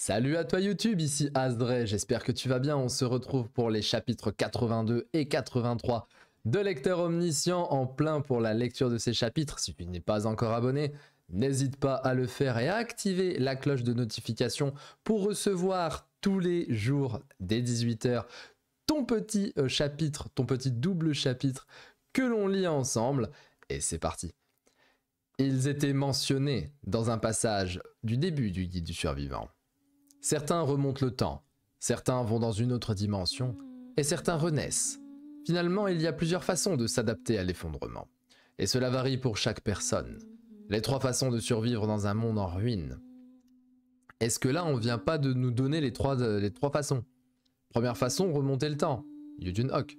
Salut à toi YouTube, ici Asdre, j'espère que tu vas bien. On se retrouve pour les chapitres 82 et 83 de Lecteur Omniscient, en plein pour la lecture de ces chapitres. Si tu n'es pas encore abonné, n'hésite pas à le faire et à activer la cloche de notification pour recevoir tous les jours dès 18 h ton petit chapitre, ton petit double chapitre que l'on lit ensemble. Et c'est parti. Ils étaient mentionnés dans un passage du début du guide du survivant. Certains remontent le temps, certains vont dans une autre dimension, et certains renaissent. Finalement, il y a plusieurs façons de s'adapter à l'effondrement. Et cela varie pour chaque personne. Les 3 façons de survivre dans un monde en ruine. Est-ce que là, on vient pas de nous donner les trois façons? Première façon, remonter le temps. Yujun Hok.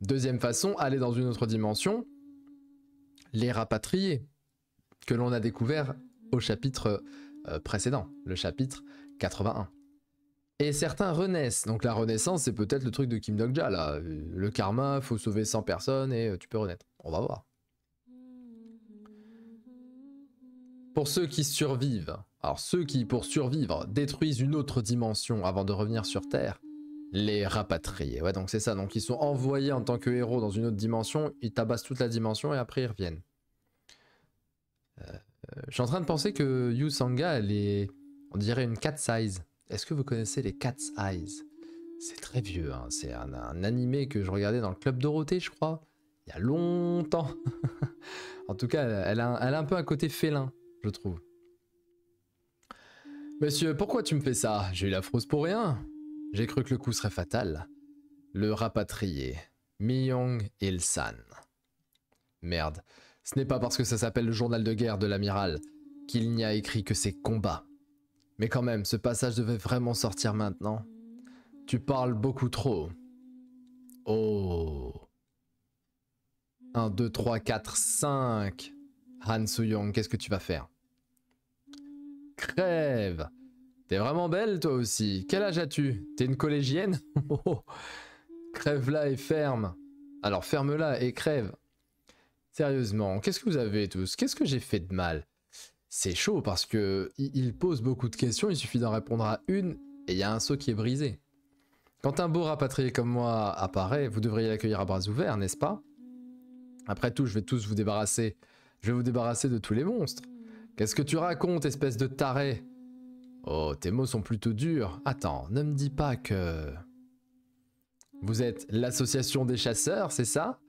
Deuxième façon, aller dans une autre dimension. Les rapatrier. Que l'on a découvert au chapitre précédent, le chapitre 81. Et certains renaissent. Donc la renaissance, c'est peut-être le truc de Kim Dok-ja, là. Le karma, faut sauver 100 personnes et tu peux renaître. On va voir. Pour ceux qui survivent, alors ceux qui, pour survivre, détruisent une autre dimension avant de revenir sur Terre, les rapatriés. Ouais, donc c'est ça. Donc ils sont envoyés en tant que héros dans une autre dimension, ils tabassent toute la dimension et après ils reviennent. Je suis en train de penser que Yu Sanga, elle est, on dirait une cat's eyes. Est-ce que vous connaissez les cat's eyes? C'est très vieux, hein. C'est un animé que je regardais dans le Club Dorothée, je crois, il y a longtemps. En tout cas, elle a un peu un côté félin, je trouve. Monsieur, pourquoi tu me fais ça? J'ai eu la frousse pour rien. J'ai cru que le coup serait fatal. Le rapatrié, Myung Il-san. Merde. Ce n'est pas parce que ça s'appelle le journal de guerre de l'amiral qu'il n'y a écrit que ses combats. Mais quand même, ce passage devait vraiment sortir maintenant. Tu parles beaucoup trop. Oh. 1, 2, 3, 4, 5. Han Soo-young, qu'est-ce que tu vas faire? Crève. T'es vraiment belle toi aussi. Quel âge as-tu? T'es une collégienne? Crève-la et ferme. Alors ferme-la et crève. Sérieusement, qu'est-ce que vous avez tous? Qu'est-ce que j'ai fait de mal? C'est chaud parce que il pose beaucoup de questions, il suffit d'en répondre à une et il y a un seau qui est brisé. Quand un beau rapatrié comme moi apparaît, vous devriez l'accueillir à bras ouverts, n'est-ce pas? Après tout, je vais tous vous débarrasser. Je vais vous débarrasser de tous les monstres. Qu'est-ce que tu racontes, espèce de taré? Oh, tes mots sont plutôt durs. Attends, ne me dis pas que... Vous êtes l'association des chasseurs, c'est ça?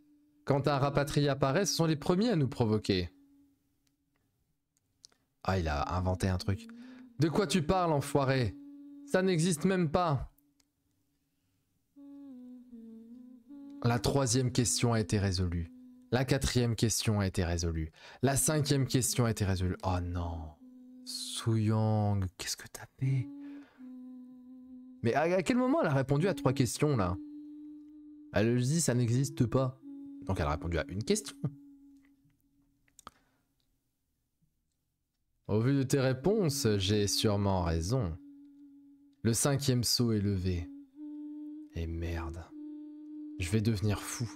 Quand un rapatrié apparaît, ce sont les premiers à nous provoquer. Ah, il a inventé un truc. De quoi tu parles, enfoiré? Ça n'existe même pas. La 3e question a été résolue. La 4e question a été résolue. La 5e question a été résolue. Oh non. Soo-young, qu'est-ce que t'as fait? Mais à quel moment elle a répondu à 3 questions, là? Elle dit ça n'existe pas. Donc elle a répondu à une question. Au vu de tes réponses, j'ai sûrement raison. Le 5e seau est levé. Et merde. Je vais devenir fou.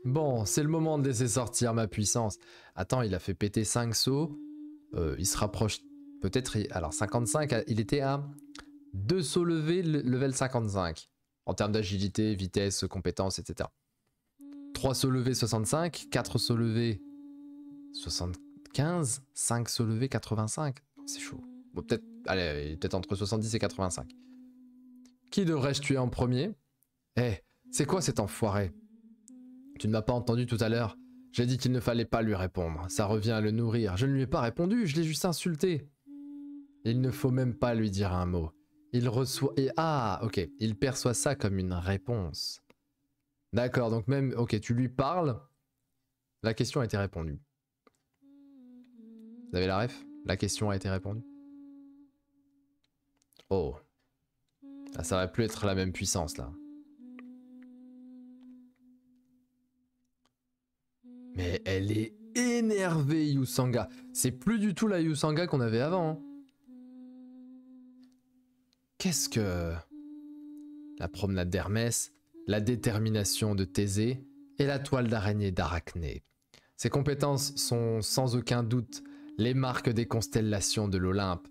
Bon, c'est le moment de laisser sortir ma puissance. Attends, il a fait péter 5 sauts. Il se rapproche peut-être... Alors 55, il était à 2 sauts levés, level 55. En termes d'agilité, vitesse, compétences, etc. 3 sauts levés 65, 4 sauts levés 75, 5 sauts levés 85. C'est chaud. Bon, peut-être, allez, peut-être entre 70 et 85. Qui devrais-je tuer en premier? Eh, c'est quoi cet enfoiré? Tu ne m'as pas entendu tout à l'heure? J'ai dit qu'il ne fallait pas lui répondre. Ça revient à le nourrir. Je ne lui ai pas répondu, je l'ai juste insulté. Il ne faut même pas lui dire un mot. Il reçoit... Ah, ok. Il perçoit ça comme une réponse. D'accord, donc même... Ok, tu lui parles. La question a été répondue. Vous avez la ref? La question a été répondue. Oh. Ah, ça va plus être la même puissance, là. Mais elle est énervée, Yu Sanga. C'est plus du tout la Yu Sanga qu'on avait avant. Hein. Qu'est-ce que... La promenade d'Hermès, la détermination de Thésée et la toile d'araignée d'Arachné. Ces compétences sont sans aucun doute Les marques des constellations de l'Olympe.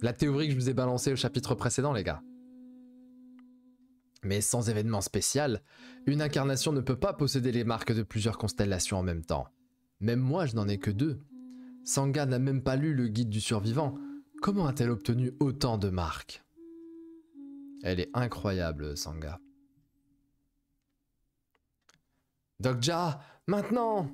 La théorie que je vous ai balancée au chapitre précédent, les gars. Mais sans événement spécial, une incarnation ne peut pas posséder les marques de plusieurs constellations en même temps. Même moi, je n'en ai que 2. Sangha n'a même pas lu le guide du survivant. Comment a-t-elle obtenu autant de marques? Elle est incroyable, Sangha. Dokja, maintenant!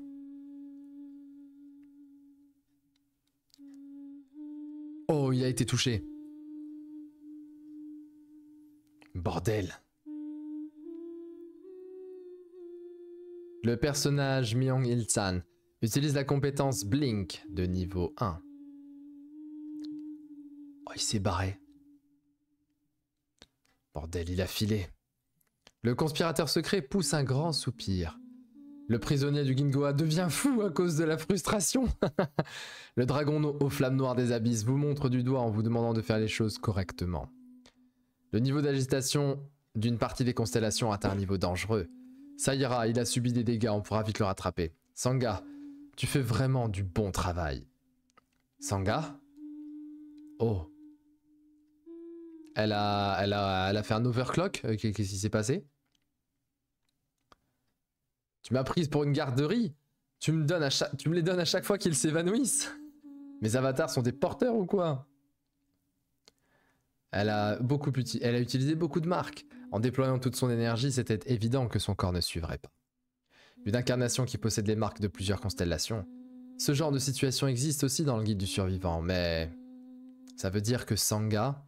Oh, il a été touché. Bordel. Le personnage Myung Il-san utilise la compétence Blink de niveau 1. Oh, il s'est barré. Bordel, il a filé. Le conspirateur secret pousse un grand soupir. Le prisonnier du Gingoa devient fou à cause de la frustration. Le dragon aux flammes noires des abysses vous montre du doigt en vous demandant de faire les choses correctement. Le niveau d'agitation d'une partie des constellations atteint un niveau dangereux. Ça ira, il a subi des dégâts, on pourra vite le rattraper. Sangha, tu fais vraiment du bon travail. Sangha? Oh. Elle a fait un overclock. Qu'est-ce qui s'est passé? Tu m'as prise pour une garderie. Tu me les donnes à chaque fois qu'ils s'évanouissent. Mes avatars sont des porteurs ou quoi? Elle a utilisé beaucoup de marques. En déployant toute son énergie, c'était évident que son corps ne suivrait pas. Une incarnation qui possède les marques de plusieurs constellations. Ce genre de situation existe aussi dans le guide du survivant, mais ça veut dire que Sangha,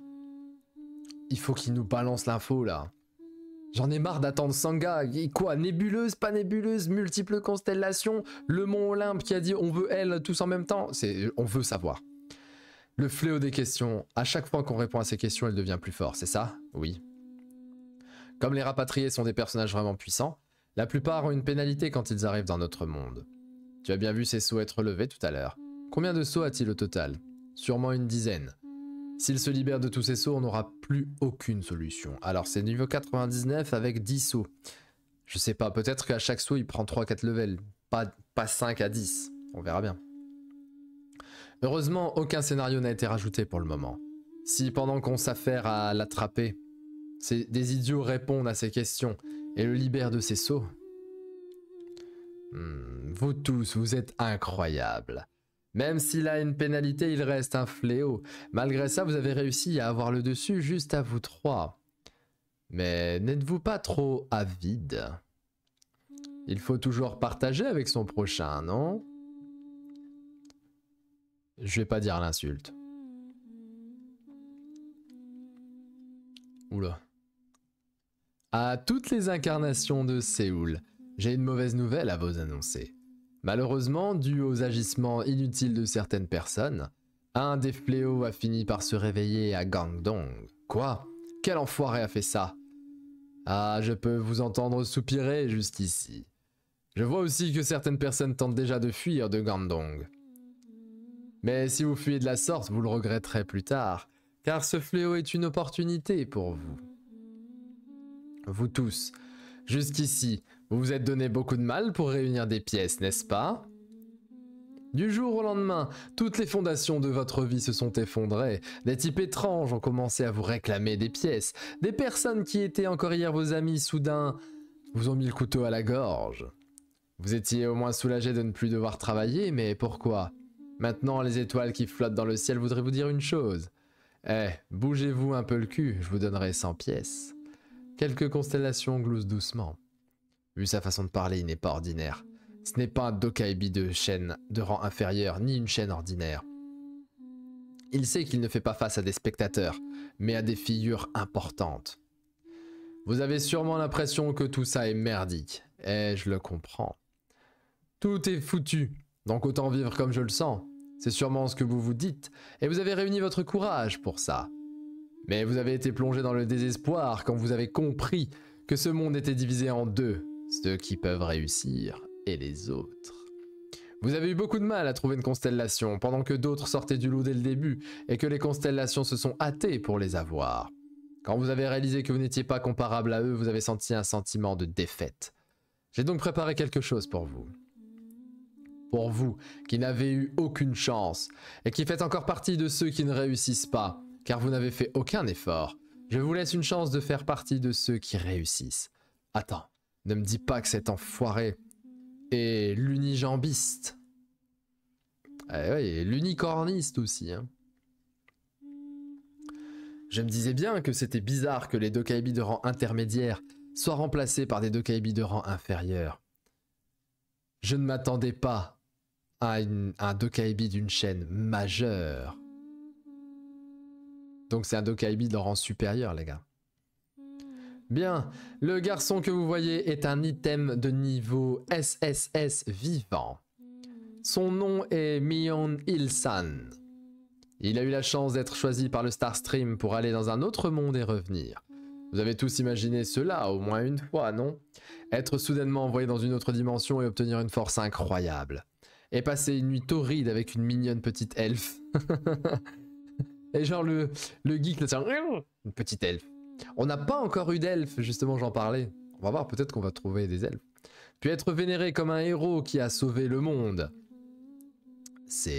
il faut qu'il nous balance l'info là. J'en ai marre d'attendre Sangha. Quoi, nébuleuse, pas nébuleuse, multiples constellations, le mont Olympe qui a dit on veut elle tous en même temps. On veut savoir. Le fléau des questions. À chaque fois qu'on répond à ces questions, elle devient plus fort, c'est ça? Oui. Comme les rapatriés sont des personnages vraiment puissants, la plupart ont une pénalité quand ils arrivent dans notre monde. Tu as bien vu ces sauts être levés tout à l'heure. Combien de sauts a-t-il au total? Sûrement une dizaine. S'il se libère de tous ces sauts, on n'aura plus aucune solution. Alors c'est niveau 99 avec 10 sauts. Je sais pas, peut-être qu'à chaque saut il prend 3-4 levels, pas 5 à 10. On verra bien. Heureusement, aucun scénario n'a été rajouté pour le moment. Si pendant qu'on s'affaire à l'attraper, des idiots répondent à ces questions et le libèrent de ses sauts. Vous tous, vous êtes incroyables. Même s'il a une pénalité, il reste un fléau. Malgré ça, vous avez réussi à avoir le dessus juste à vous 3. Mais n'êtes-vous pas trop avide? Il faut toujours partager avec son prochain, non? Je vais pas dire l'insulte. Oula. À toutes les incarnations de Séoul, j'ai une mauvaise nouvelle à vous annoncer. Malheureusement, dû aux agissements inutiles de certaines personnes, un des fléaux a fini par se réveiller à Gangdong. Quoi? Quel enfoiré a fait ça? Ah, je peux vous entendre soupirer jusqu'ici. Je vois aussi que certaines personnes tentent déjà de fuir de Gangdong. Mais si vous fuyez de la sorte, vous le regretterez plus tard, car ce fléau est une opportunité pour vous. Vous tous, jusqu'ici, vous vous êtes donné beaucoup de mal pour réunir des pièces, n'est-ce pas? Du jour au lendemain, toutes les fondations de votre vie se sont effondrées. Des types étranges ont commencé à vous réclamer des pièces. Des personnes qui étaient encore hier vos amis, soudain, vous ont mis le couteau à la gorge. Vous étiez au moins soulagé de ne plus devoir travailler, mais pourquoi? Maintenant, les étoiles qui flottent dans le ciel voudraient vous dire une chose. Eh, bougez-vous un peu le cul, je vous donnerai 100 pièces. Quelques constellations gloussent doucement. Vu sa façon de parler, il n'est pas ordinaire. Ce n'est pas un Dokaibi de chaîne de rang inférieur, ni une chaîne ordinaire. Il sait qu'il ne fait pas face à des spectateurs, mais à des figures importantes. Vous avez sûrement l'impression que tout ça est merdique, et je le comprends. Tout est foutu, donc autant vivre comme je le sens. C'est sûrement ce que vous vous dites, et vous avez réuni votre courage pour ça. Mais vous avez été plongé dans le désespoir quand vous avez compris que ce monde était divisé en deux, ceux qui peuvent réussir et les autres. Vous avez eu beaucoup de mal à trouver une constellation, pendant que d'autres sortaient du lot dès le début, et que les constellations se sont hâtées pour les avoir. Quand vous avez réalisé que vous n'étiez pas comparable à eux, vous avez senti un sentiment de défaite. J'ai donc préparé quelque chose pour vous. Pour vous, qui n'avez eu aucune chance, et qui faites encore partie de ceux qui ne réussissent pas, car vous n'avez fait aucun effort, je vous laisse une chance de faire partie de ceux qui réussissent. Attends, ne me dis pas que cet enfoiré est l'unijambiste. Oui, et l'unicorniste aussi. Hein. Je me disais bien que c'était bizarre que les Dokaibi de rang intermédiaire soient remplacés par des Dokaibi de rang inférieur. Je ne m'attendais pas à un Dokaibi d'une chaîne majeure. Donc c'est un Dokaibi de rang supérieur, les gars. Bien, le garçon que vous voyez est un item de niveau SSS vivant. Son nom est Mion Il-san. Il a eu la chance d'être choisi par le Starstream pour aller dans un autre monde et revenir. Vous avez tous imaginé cela au moins une fois, non? Être soudainement envoyé dans une autre dimension et obtenir une force incroyable. Et passer une nuit torride avec une mignonne petite elfe. Et genre le geek, là, une petite elfe. On n'a pas encore eu d'elfe, justement j'en parlais. On va voir, peut-être qu'on va trouver des elfes. Puis être vénéré comme un héros qui a sauvé le monde. Ça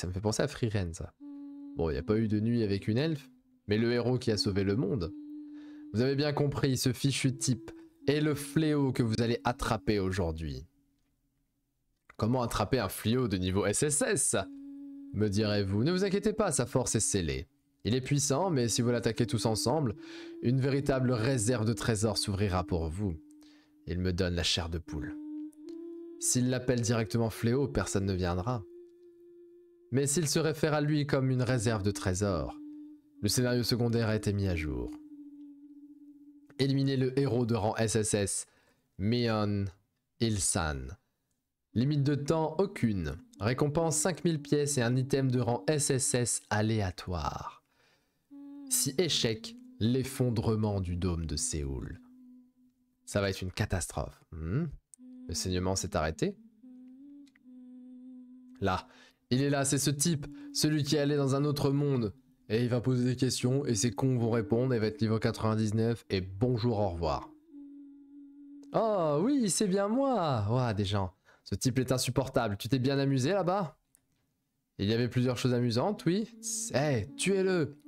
me fait penser à Frieren, ça. Bon, il n'y a pas eu de nuit avec une elfe, mais le héros qui a sauvé le monde. Vous avez bien compris, ce fichu type est le fléau que vous allez attraper aujourd'hui. Comment attraper un fléau de niveau SSS? Me direz-vous, ne vous inquiétez pas, sa force est scellée. Il est puissant, mais si vous l'attaquez tous ensemble, une véritable réserve de trésors s'ouvrira pour vous. Il me donne la chair de poule. S'il l'appelle directement fléau, personne ne viendra. Mais s'il se réfère à lui comme une réserve de trésors, le scénario secondaire a été mis à jour. Éliminez le héros de rang SSS, Mion Il-san. Limite de temps, aucune. Récompense 5000 pièces et un item de rang SSS aléatoire. Si échec, l'effondrement du dôme de Séoul. Ça va être une catastrophe. Le saignement s'est arrêté. Là, il est là, c'est ce type, celui qui est allé dans un autre monde. Et il va poser des questions et ses cons vont répondre, il va être niveau 99 et bonjour, au revoir. Oh oui, c'est bien moi. Ouah, des gens. Ce type est insupportable. Tu t'es bien amusé là-bas? Il y avait plusieurs choses amusantes, oui. Hey, tuez-le.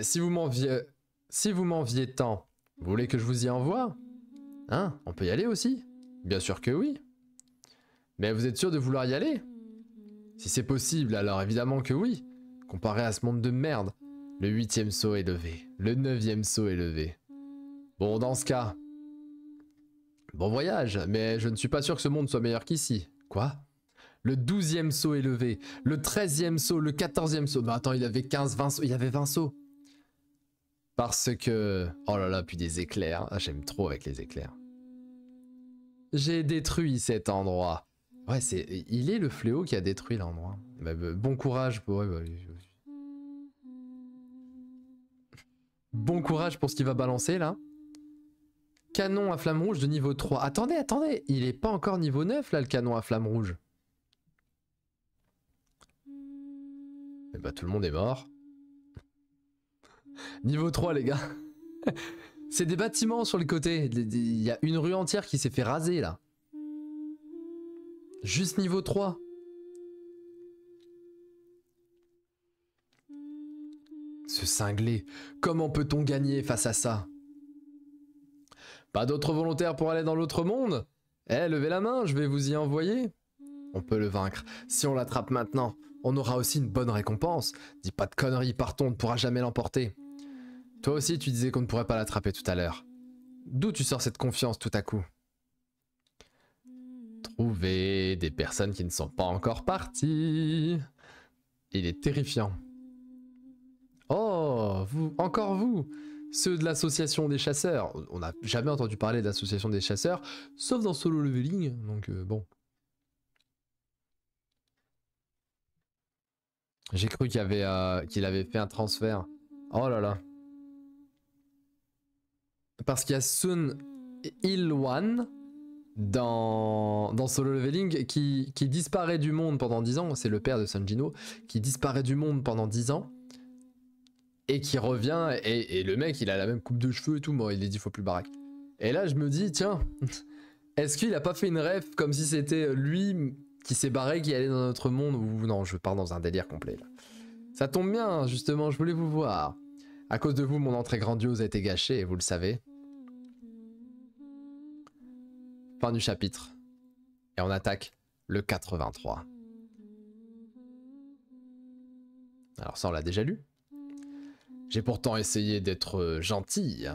Si vous m'enviez tant, vous voulez que je vous y envoie? Hein? On peut y aller aussi? Bien sûr que oui. Mais vous êtes sûr de vouloir y aller? Si c'est possible, alors évidemment que oui. Comparé à ce monde de merde, le 8e saut est levé. Le 9e saut est levé. Bon, dans ce cas... Bon voyage, mais je ne suis pas sûr que ce monde soit meilleur qu'ici. Quoi? Le 12e saut est levé. Le 13e saut, le 14e saut. Bah attends, il avait 15, 20 sauts. Il y avait 20 sauts. Parce que... Oh là là, puis des éclairs. Ah, j'aime trop avec les éclairs. J'ai détruit cet endroit. Ouais, il est le fléau qui a détruit l'endroit. Bah, bon courage pour... Bon courage pour ce qu'il va balancer là. Canon à flamme rouge de niveau 3. Attendez, attendez. Il est pas encore niveau 9 là, le canon à flamme rouge. Et bah tout le monde est mort. Niveau 3 les gars. C'est des bâtiments sur le côté. Il y a une rue entière qui s'est fait raser là. Juste niveau 3. Ce cinglé. Comment peut-on gagner face à ça? Pas d'autres volontaires pour aller dans l'autre monde? Eh, levez la main, je vais vous y envoyer. On peut le vaincre. Si on l'attrape maintenant, on aura aussi une bonne récompense. Dis pas de conneries, partons, on ne pourra jamais l'emporter. Toi aussi, tu disais qu'on ne pourrait pas l'attraper tout à l'heure. D'où tu sors cette confiance tout à coup? Trouver des personnes qui ne sont pas encore parties. Il est terrifiant. Oh, vous, encore vous, ceux de l'association des chasseurs. On n'a jamais entendu parler de l'association des chasseurs, sauf dans Solo Leveling, donc bon. J'ai cru qu'il avait fait un transfert. Oh là là. Parce qu'il y a Sun Il-wan dans Solo Leveling qui disparaît du monde pendant 10 ans. C'est le père de Sanjino qui disparaît du monde pendant 10 ans. Et qui revient, et le mec il a la même coupe de cheveux et tout, moi il est 10 fois plus baraque. Et là je me dis, tiens, est-ce qu'il a pas fait une ref comme si c'était lui qui s'est barré, qui est allé dans notre monde. Ou non, je pars dans un délire complet là. Ça tombe bien, justement, je voulais vous voir. À cause de vous, mon entrée grandiose a été gâchée, vous le savez. Fin du chapitre. Et on attaque le 83. Alors ça, on l'a déjà lu. J'ai pourtant essayé d'être gentil.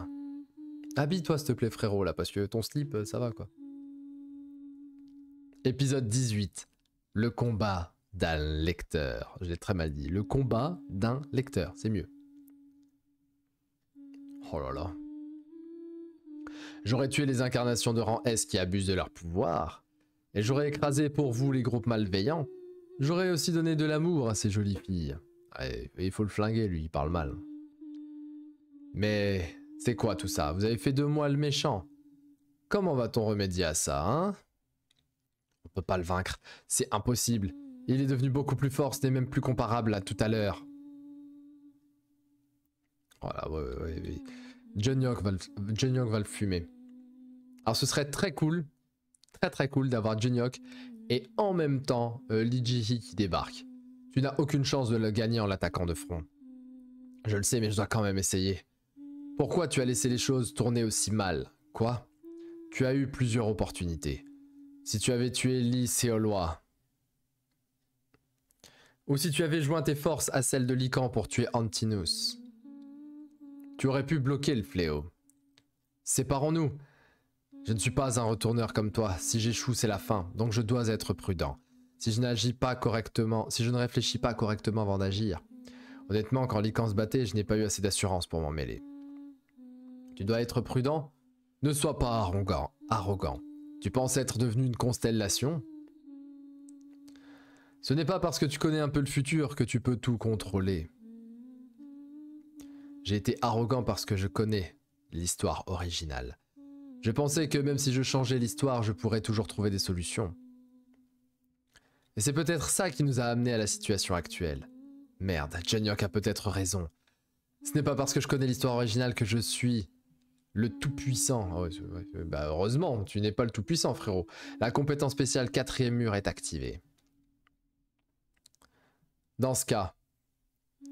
Habille-toi, s'il te plaît, frérot, là, parce que ton slip, ça va, quoi. Épisode 18. Le combat d'un lecteur. Je l'ai très mal dit. Le combat d'un lecteur, c'est mieux. Oh là là. J'aurais tué les incarnations de rang S qui abusent de leur pouvoir. Et j'aurais écrasé pour vous les groupes malveillants. J'aurais aussi donné de l'amour à ces jolies filles. Et il faut le flinguer, lui, il parle mal. Mais c'est quoi tout ça? Vous avez fait de moi le méchant. Comment va-t-on remédier à ça, hein? On peut pas le vaincre, c'est impossible. Il est devenu beaucoup plus fort, ce n'est même plus comparable à tout à l'heure. Voilà, ouais. Junyok va le fumer. Alors ce serait très cool, très cool d'avoir Junyok et en même temps Lee Ji-hee qui débarque. Tu n'as aucune chance de le gagner en l'attaquant de front. Je le sais, mais je dois quand même essayer. Pourquoi tu as laissé les choses tourner aussi mal? Quoi? Tu as eu plusieurs opportunités. Si tu avais tué Lee Seolwa, ou si tu avais joint tes forces à celles de Lycan pour tuer Antinous, tu aurais pu bloquer le fléau. Séparons-nous. Je ne suis pas un retourneur comme toi. Si j'échoue, c'est la fin. Donc je dois être prudent. Si je n'agis pas correctement, si je ne réfléchis pas correctement avant d'agir. Honnêtement, quand Lycan se battait, je n'ai pas eu assez d'assurance pour m'en mêler. Tu dois être prudent. Ne sois pas arrogant. Tu penses être devenu une constellation? Ce n'est pas parce que tu connais un peu le futur que tu peux tout contrôler. J'ai été arrogant parce que je connais l'histoire originale. Je pensais que même si je changeais l'histoire, je pourrais toujours trouver des solutions. Et c'est peut-être ça qui nous a amenés à la situation actuelle. Merde, Junyok a peut-être raison. Ce n'est pas parce que je connais l'histoire originale que je suis le tout-puissant. Oh, bah heureusement, tu n'es pas le tout-puissant, frérot. La compétence spéciale 4e mur est activée. Dans ce cas,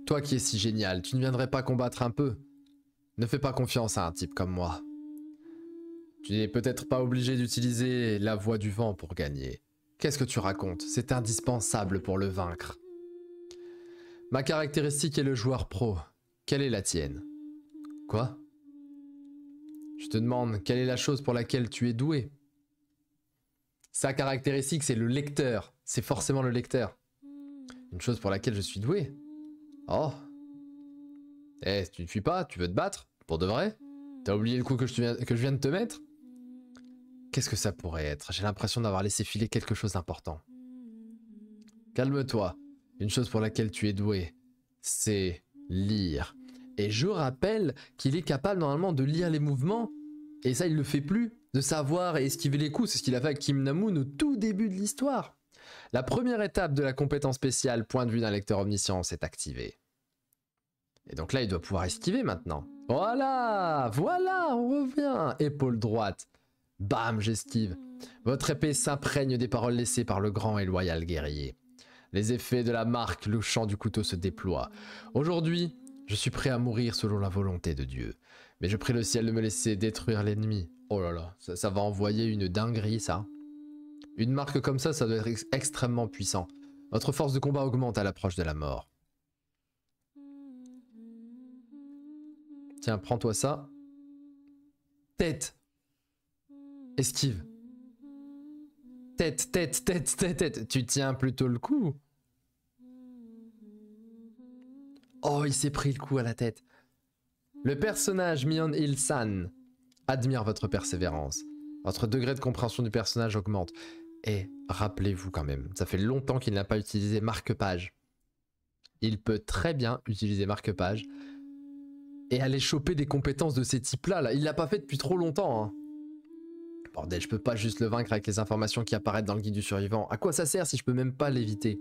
toi qui es si génial, tu ne viendrais pas combattre un peu? Ne fais pas confiance à un type comme moi. Tu n'es peut-être pas obligé d'utiliser la voie du vent pour gagner. Qu'est-ce que tu racontes? C'est indispensable pour le vaincre. Ma caractéristique est le joueur pro. Quelle est la tienne? Quoi? Je te demande, quelle est la chose pour laquelle tu es doué? Sa caractéristique, c'est le lecteur. C'est forcément le lecteur. Une chose pour laquelle je suis doué? Oh. Eh, tu ne fuis pas? Tu veux te battre? Pour de vrai? T'as oublié le coup que je viens de te mettre? Qu'est-ce que ça pourrait être? J'ai l'impression d'avoir laissé filer quelque chose d'important. Calme-toi. Une chose pour laquelle tu es doué, c'est lire. Et je rappelle qu'il est capable normalement de lire les mouvements. Et ça, il le fait plus. De savoir et esquiver les coups. C'est ce qu'il a fait avec Kim Namoon au tout début de l'histoire. La première étape de la compétence spéciale point de vue d'un lecteur omniscient s'est activée. Et donc là, il doit pouvoir esquiver maintenant. Voilà, on revient. Épaule droite. Bam, j'esquive. Votre épée s'imprègne des paroles laissées par le grand et loyal guerrier. Les effets de la marque, le chant du couteau se déploient. Aujourd'hui, je suis prêt à mourir selon la volonté de Dieu. Mais je prie le ciel de me laisser détruire l'ennemi. Oh là là, ça va envoyer une dinguerie, ça. Une marque comme ça doit être extrêmement puissant. Votre force de combat augmente à l'approche de la mort. Tiens, prends-toi ça. Tête. Esquive. Tête. Tu tiens plutôt le coup. Oh, il s'est pris le coup à la tête. Le personnage Mion Il-san admire votre persévérance. Votre degré de compréhension du personnage augmente. Et rappelez-vous quand même, ça fait longtemps qu'il n'a pas utilisé marque-page. Il peut très bien utiliser marque-page et aller choper des compétences de ces types-là. Là. Il l'a pas fait depuis trop longtemps. Hein. Bordel, je peux pas juste le vaincre avec les informations qui apparaissent dans le guide du survivant. À quoi ça sert si je peux même pas l'éviter?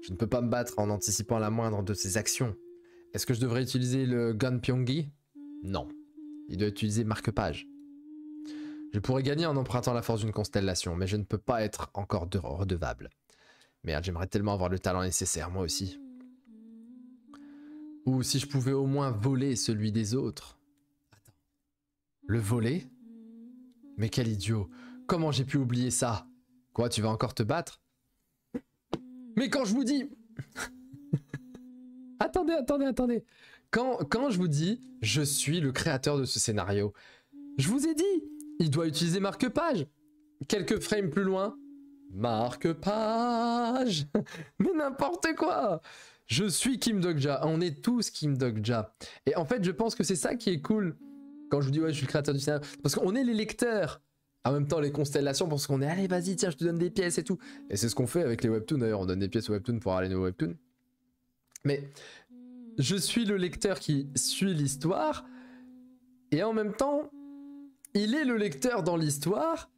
Je ne peux pas me battre en anticipant la moindre de ses actions. Est-ce que je devrais utiliser le Gunpyongi? Non. Il doit utiliser marque-page. Je pourrais gagner en empruntant la force d'une constellation, mais je ne peux pas être encore redevable. Merde, j'aimerais tellement avoir le talent nécessaire, moi aussi. Ou si je pouvais au moins voler celui des autres. Attends. Le voler? Mais quel idiot. Comment j'ai pu oublier ça? Quoi, tu vas encore te battre? Mais quand je vous dis... attendez. Quand je vous dis, je suis le créateur de ce scénario, je vous ai dit, il doit utiliser marque-page. Quelques frames plus loin, marque-page. Mais n'importe quoi. Je suis Kim Dogja, on est tous Kim Dogja. Et en fait, je pense que c'est ça qui est cool. Quand je vous dis, ouais, je suis le créateur du scénario. Parce qu'on est les lecteurs. En même temps, les constellations, parce qu'on est, allez, vas-y, tiens, je te donne des pièces et tout. Et c'est ce qu'on fait avec les webtoons, d'ailleurs. On donne des pièces aux webtoons pour aller aux webtoons. Mais je suis le lecteur qui suit l'histoire. Et en même temps, il est le lecteur dans l'histoire.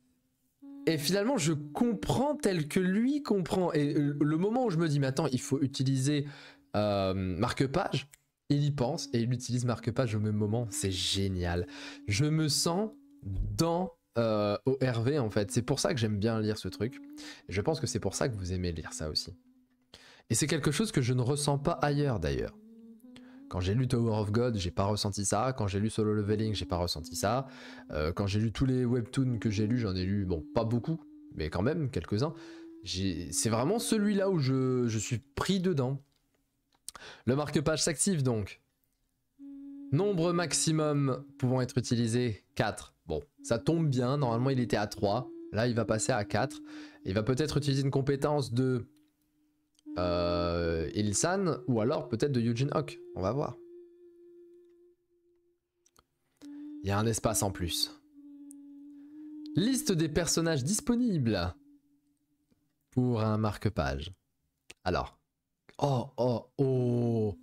Et finalement, je comprends tel que lui comprend. Et le moment où je me dis, mais attends, il faut utiliser marque-page, il y pense et il utilise marque-page au même moment. C'est génial. Je me sens dans ORV en fait. C'est pour ça que j'aime bien lire ce truc. Et je pense que c'est pour ça que vous aimez lire ça aussi. Et c'est quelque chose que je ne ressens pas ailleurs d'ailleurs. Quand j'ai lu Tower of God, j'ai pas ressenti ça. Quand j'ai lu Solo Leveling, j'ai pas ressenti ça. Quand j'ai lu tous les webtoons que j'ai lus, j'en ai lu, bon, pas beaucoup, mais quand même quelques-uns. C'est vraiment celui-là où je suis pris dedans. Le marque-page s'active donc. Nombre maximum pouvant être utilisé, 4. Bon, ça tombe bien, normalement il était à 3. Là, il va passer à 4. Il va peut-être utiliser une compétence de... Ilsan ou alors peut-être de Eugene Hawk, on va voir. Il y a un espace en plus. Liste des personnages disponibles pour un marque-page. Alors, oh,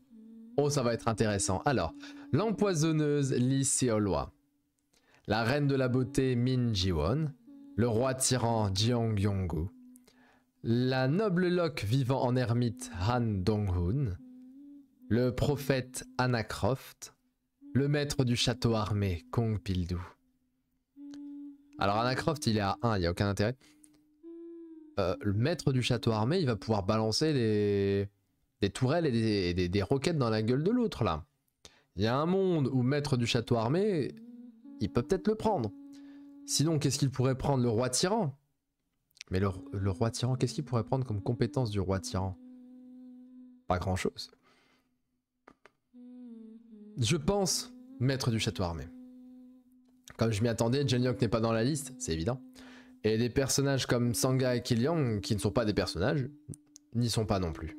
ça va être intéressant. Alors, l'empoisonneuse Lee Seolwa, la reine de la beauté Min Ji-won, le roi tyran Jeong Yong-gu, la noble Locke vivant en ermite Han Dong-hoon, le prophète Anna Croft, le maître du château armé Kong Pil-du. Alors Anna Croft il est à 1, il n'y a aucun intérêt. Le maître du château armé il va pouvoir balancer des tourelles et des roquettes dans la gueule de l'autre là. Il y a un monde où maître du château armé, il peut peut-être le prendre. Sinon qu'est-ce qu'il pourrait prendre? Le roi tyran? Mais le roi tyran, qu'est-ce qu'il pourrait prendre comme compétence du roi tyran? Pas grand chose. Je pense maître du château armé. Comme je m'y attendais, Jeonhyuk n'est pas dans la liste, c'est évident. Et des personnages comme Sangha et Kiliang, qui ne sont pas des personnages, n'y sont pas non plus.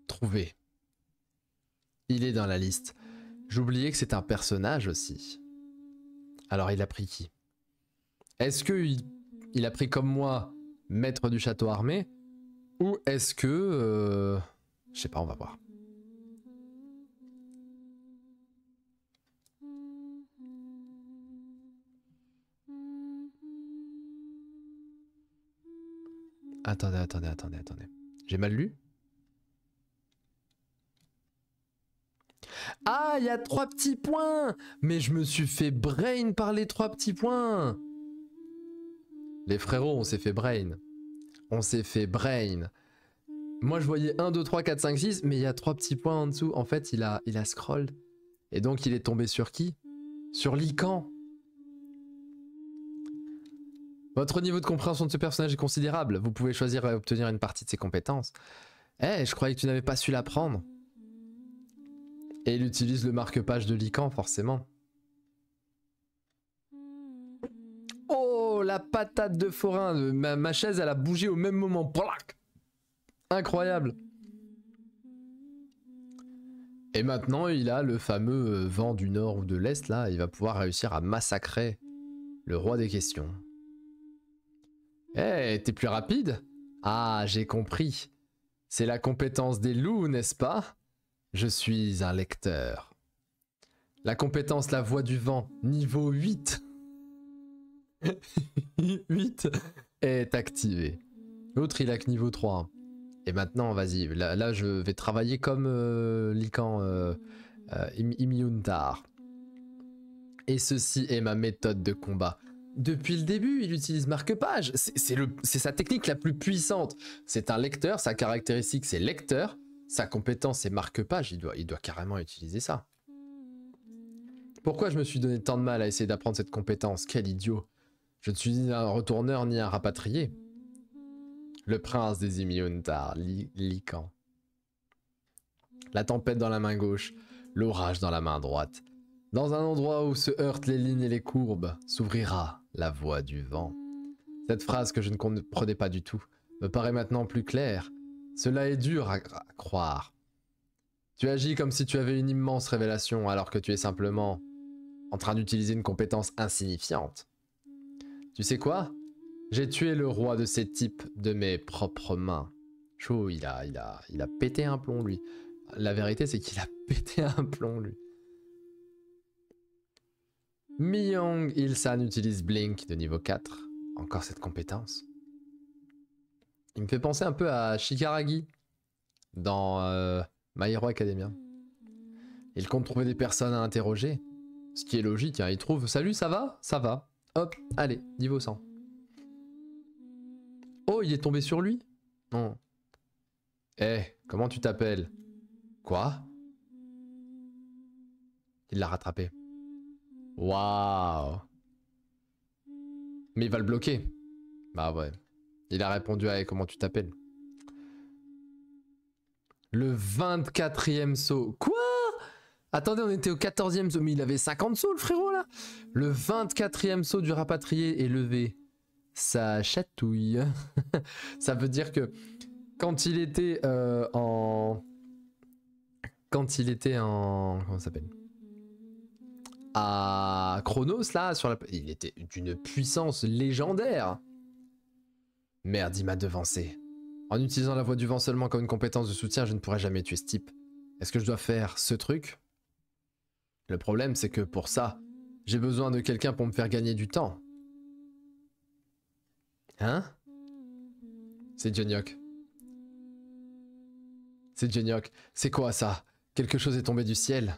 Trouvé. Il est dans la liste. J'oubliais que c'est un personnage aussi. Alors il a pris qui? Est-ce que il a pris comme moi maître du château armé? Ou est-ce que... je sais pas, on va voir. Attendez. J'ai mal lu? Ah, il y a 3 petits points! Mais je me suis fait brain par les 3 petits points! Les frérots, on s'est fait brain. On s'est fait brain. Moi, je voyais 1, 2, 3, 4, 5, 6, mais il y a 3 petits points en dessous. En fait, il a scroll. Et donc, il est tombé sur qui? Sur Lycan. Votre niveau de compréhension de ce personnage est considérable. Vous pouvez choisir et obtenir une partie de ses compétences. Eh, je croyais que tu n'avais pas su l'apprendre. Et il utilise le marque-page de Lycan, forcément. Oh, la patate de forain. Ma chaise, elle a bougé au même moment. Incroyable. Et maintenant, il a le fameux vent du nord ou de l'est, là. Il va pouvoir réussir à massacrer le roi des questions. Eh, t'es plus rapide? Ah, j'ai compris. C'est la compétence des loups, n'est-ce pas? Je suis un lecteur. La compétence La Voix du Vent, niveau 8. 8 est activée. L'autre, il a que niveau 3. Et maintenant, vas-y, là, je vais travailler comme Lycan Imyuntar. Et ceci est ma méthode de combat. Depuis le début, il utilise marque-page. C'est sa technique la plus puissante. C'est un lecteur, sa caractéristique c'est lecteur, sa compétence c'est marque-page, il doit carrément utiliser ça. Pourquoi je me suis donné tant de mal à essayer d'apprendre cette compétence? Quel idiot. Je ne suis ni un retourneur ni un rapatrié. Le prince des Immuntar, Lycan. La tempête dans la main gauche, l'orage dans la main droite. Dans un endroit où se heurtent les lignes et les courbes, s'ouvrira la voie du vent. Cette phrase que je ne comprenais pas du tout me paraît maintenant plus claire. Cela est dur à croire. Tu agis comme si tu avais une immense révélation alors que tu es simplement en train d'utiliser une compétence insignifiante. Tu sais quoi? J'ai tué le roi de ces types de mes propres mains. Chaud, il a pété un plomb lui. La vérité c'est qu'il a pété un plomb lui. Mi-Young Il-san utilise Blink de niveau 4. Encore cette compétence. Il me fait penser un peu à Shikaragi dans My Hero Academia. Il compte trouver des personnes à interroger. Ce qui est logique, hein. Il trouve « Salut, ça va? Ça va. Hop, allez, niveau 100. » Oh, il est tombé sur lui? Non. Eh, comment tu t'appelles? Quoi? Il l'a rattrapé. Waouh. Mais il va le bloquer. Bah ouais. Il a répondu à comment tu t'appelles. Le 24e saut. Quoi? Attendez, on était au 14e saut. Mais il avait 50 sauts le frérot là. Le 24e saut du rapatrié est levé. Ça chatouille. Ça veut dire que quand il était comment ça s'appelle? À Chronos là, il était d'une puissance légendaire. Merde, il m'a devancé. En utilisant la voie du vent seulement comme une compétence de soutien, je ne pourrai jamais tuer ce type. Est-ce que je dois faire ce truc? Le problème, c'est que pour ça, j'ai besoin de quelqu'un pour me faire gagner du temps. Hein? C'est Jonyok. C'est Jonyok. C'est quoi ça? Quelque chose est tombé du ciel.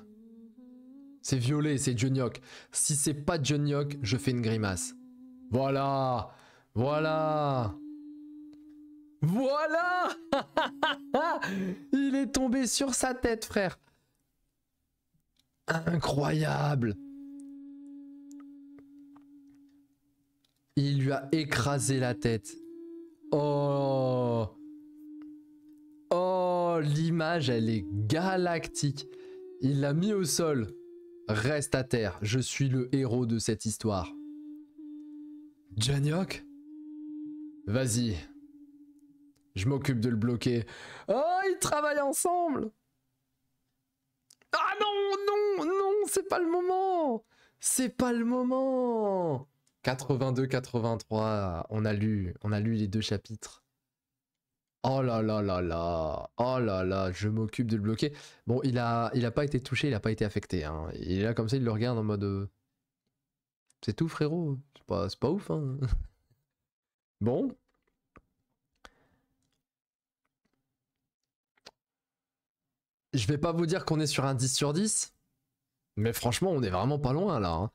C'est violet, c'est Jonyok. Si c'est pas Jonyok, je fais une grimace. Voilà. Voilà. Voilà. Il est tombé sur sa tête, frère. Incroyable. Il lui a écrasé la tête. Oh. Oh, l'image, elle est galactique. Il l'a mis au sol. Reste à terre. Je suis le héros de cette histoire. Jonyok? Vas-y. Je m'occupe de le bloquer. Oh, ils travaillent ensemble. Ah non, non, non, c'est pas le moment. C'est pas le moment. 82-83, on a lu les 2 chapitres. Oh là là là là. Oh là là, je m'occupe de le bloquer. Bon, il a pas été touché, il a pas été affecté. Hein. Il est là comme ça, il le regarde en mode... C'est tout frérot, c'est pas ouf. Hein. Bon. Je vais pas vous dire qu'on est sur un 10 sur 10. Mais franchement, on est vraiment pas loin là. Hein.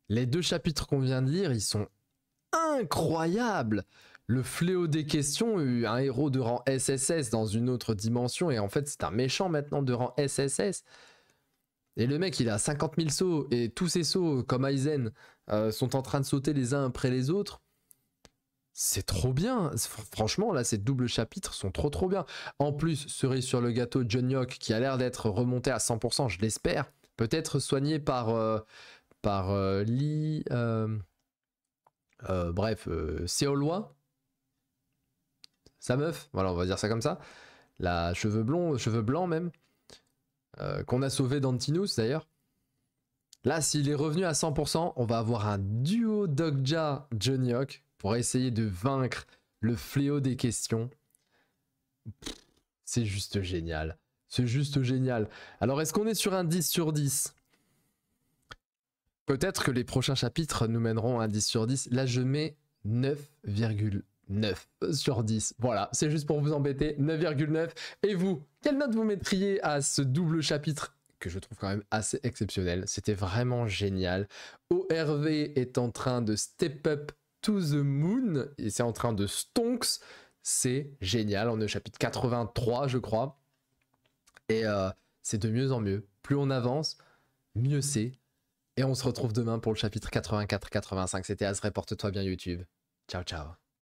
Les 2 chapitres qu'on vient de lire, ils sont incroyables. Le fléau des questions, un héros de rang SSS dans une autre dimension, et en fait c'est un méchant maintenant de rang SSS. Et le mec il a 50 000 sauts, et tous ces sauts comme Aizen sont en train de sauter les uns après les autres. C'est trop bien, franchement là ces doubles chapitres sont trop bien. En plus, cerise sur le gâteau, Jonyok qui a l'air d'être remonté à 100%, je l'espère, peut-être soigné par Lee... bref, Séolois. Sa meuf, voilà on va dire ça comme ça. La cheveux blancs même. Qu'on a sauvé d'Antinous d'ailleurs. Là s'il est revenu à 100%, on va avoir un duo Dogja-Jonyok pour essayer de vaincre le fléau des questions. C'est juste génial. C'est juste génial. Alors est-ce qu'on est sur un 10 sur 10? Peut-être que les prochains chapitres nous mèneront à un 10 sur 10. Là je mets 9,9 sur 10. Voilà, c'est juste pour vous embêter. 9,9. Et vous, quelle note vous mettriez à ce double chapitre que je trouve quand même assez exceptionnel. C'était vraiment génial. ORV est en train de step up to the moon et c'est en train de stonks. C'est génial. On est au chapitre 83, je crois. Et c'est de mieux en mieux. Plus on avance, mieux c'est. Et on se retrouve demain pour le chapitre 84-85. C'était Azray, porte-toi bien YouTube. Ciao, ciao.